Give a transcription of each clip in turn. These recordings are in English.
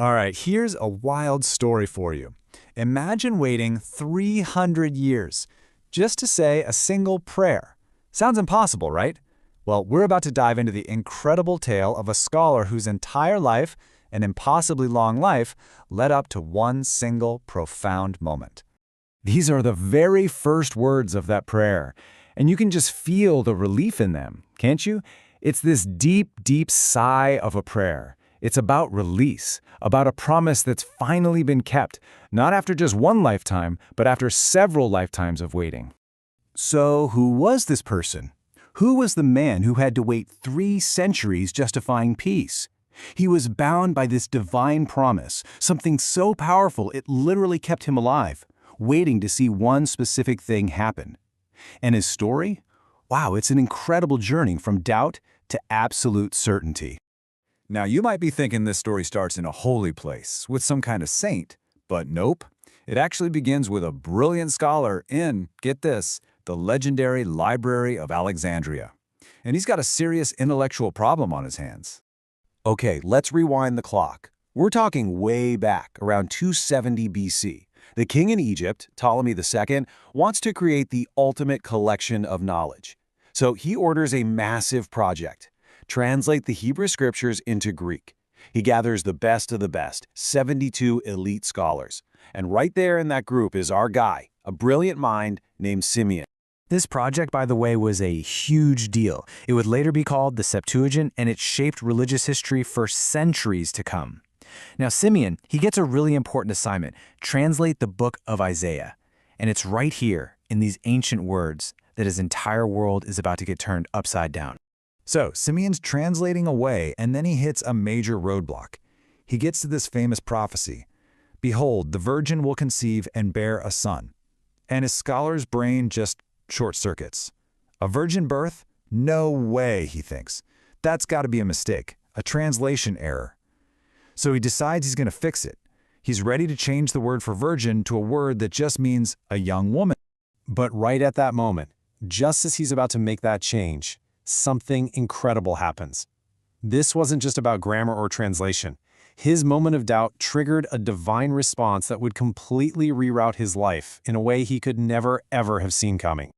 All right, here's a wild story for you. Imagine waiting 300 years just to say a single prayer. Sounds impossible, right? Well, we're about to dive into the incredible tale of a scholar whose entire life, an impossibly long life, led up to one single profound moment. These are the very first words of that prayer, and you can just feel the relief in them, can't you? It's this deep, deep sigh of a prayer. It's about release, about a promise that's finally been kept, not after just one lifetime, but after several lifetimes of waiting. So who was this person? Who was the man who had to wait 3 centuries justifying peace? He was bound by this divine promise, something so powerful it literally kept him alive, waiting to see one specific thing happen. And his story? Wow, it's an incredible journey from doubt to absolute certainty. Now, you might be thinking this story starts in a holy place, with some kind of saint, but nope. It actually begins with a brilliant scholar in, get this, the legendary Library of Alexandria. And he's got a serious intellectual problem on his hands. Okay, let's rewind the clock. We're talking way back, around 270 BC. The king in Egypt, Ptolemy II, wants to create the ultimate collection of knowledge. So he orders a massive project: translate the Hebrew scriptures into Greek. He gathers the best of the best, 72 elite scholars. And right there in that group is our guy, a brilliant mind named Simeon. This project, by the way, was a huge deal. It would later be called the Septuagint, and it shaped religious history for centuries to come. Now, Simeon, he gets a really important assignment: translate the book of Isaiah. And it's right here, in these ancient words, that his entire world is about to get turned upside down. So, Simeon's translating away, and then he hits a major roadblock. He gets to this famous prophecy: "Behold, the virgin will conceive and bear a son." And his scholar's brain just short-circuits. A virgin birth? No way, he thinks. That's got to be a mistake, a translation error. So he decides he's going to fix it. He's ready to change the word for virgin to a word that just means a young woman. But right at that moment, just as he's about to make that change, something incredible happens. This wasn't just about grammar or translation. His moment of doubt triggered a divine response that would completely reroute his life in a way he could never, ever have seen coming.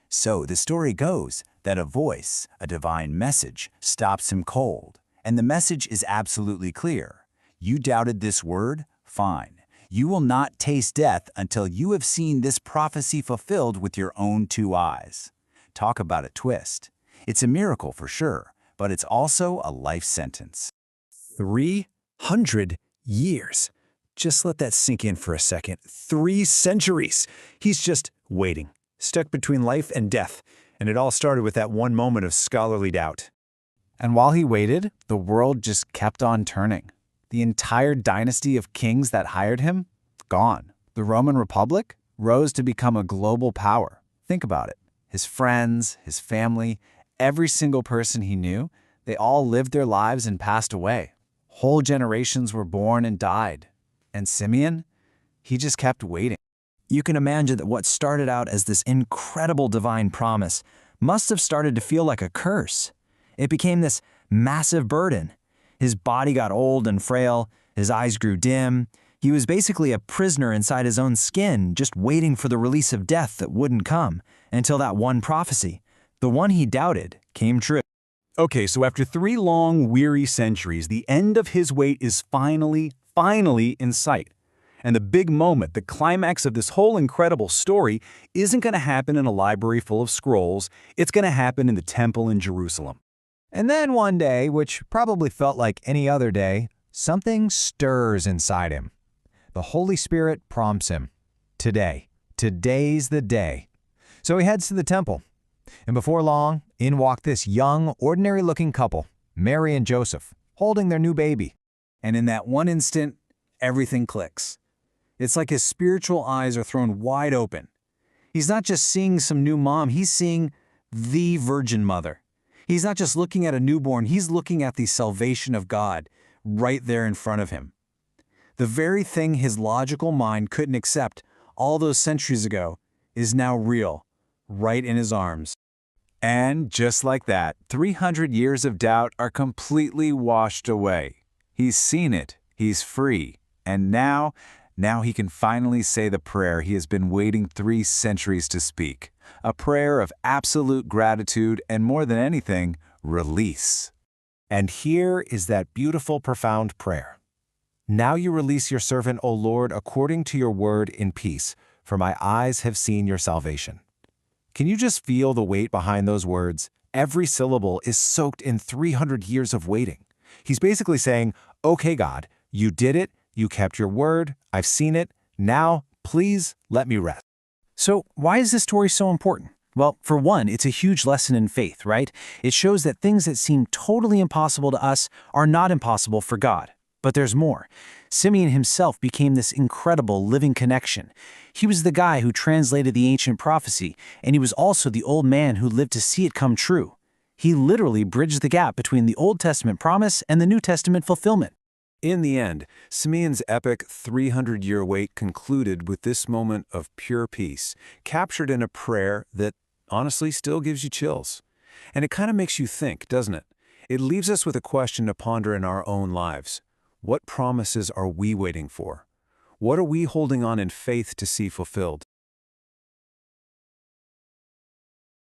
So the story goes that a voice, a divine message, stops him cold. And the message is absolutely clear. You doubted this word? Fine. You will not taste death until you have seen this prophecy fulfilled with your own 2 eyes. Talk about a twist. It's a miracle for sure, but it's also a life sentence. 300 years. Just let that sink in for a second. 3 centuries. He's just waiting, stuck between life and death. And it all started with that one moment of scholarly doubt. And while he waited, the world just kept on turning. The entire dynasty of kings that hired him, gone. The Roman Republic rose to become a global power. Think about it. His friends, his family, every single person he knew, they all lived their lives and passed away. Whole generations were born and died. And Simeon, he just kept waiting. You can imagine that what started out as this incredible divine promise must have started to feel like a curse. It became this massive burden. His body got old and frail, his eyes grew dim. He was basically a prisoner inside his own skin, just waiting for the release of death that wouldn't come, until that one prophecy, the one he doubted, came true. Okay, so after 3 long, weary centuries, the end of his wait is finally in sight. And the big moment, the climax of this whole incredible story, isn't going to happen in a library full of scrolls. It's going to happen in the temple in Jerusalem. And then one day, which probably felt like any other day, something stirs inside him. The Holy Spirit prompts him. Today's the day. So he heads to the temple. And before long, in walked this young, ordinary-looking couple, Mary and Joseph, holding their new baby. And in that one instant, everything clicks. It's like his spiritual eyes are thrown wide open. He's not just seeing some new mom, he's seeing the Virgin Mother. He's not just looking at a newborn, he's looking at the salvation of God right there in front of him. The very thing his logical mind couldn't accept all those centuries ago is now real, right in his arms. And just like that, 300 years of doubt are completely washed away. He's seen it. He's free, and now he can finally say the prayer he has been waiting 3 centuries to speak. A prayer of absolute gratitude and, more than anything, release. And here is that beautiful, profound prayer. Now you release your servant, O Lord, according to your word in peace, for my eyes have seen your salvation. Can you just feel the weight behind those words? Every syllable is soaked in 300 years of waiting. He's basically saying, okay, God, you did it, you kept your word, I've seen it, now, please let me rest. So, why is this story so important? Well, for one, it's a huge lesson in faith, right? It shows that things that seem totally impossible to us are not impossible for God. But there's more. Simeon himself became this incredible living connection. He was the guy who translated the ancient prophecy, and he was also the old man who lived to see it come true. He literally bridged the gap between the Old Testament promise and the New Testament fulfillment. In the end, Simeon's epic 300-year wait concluded with this moment of pure peace, captured in a prayer that honestly still gives you chills. And it kind of makes you think, doesn't it? It leaves us with a question to ponder in our own lives. What promises are we waiting for? What are we holding on in faith to see fulfilled?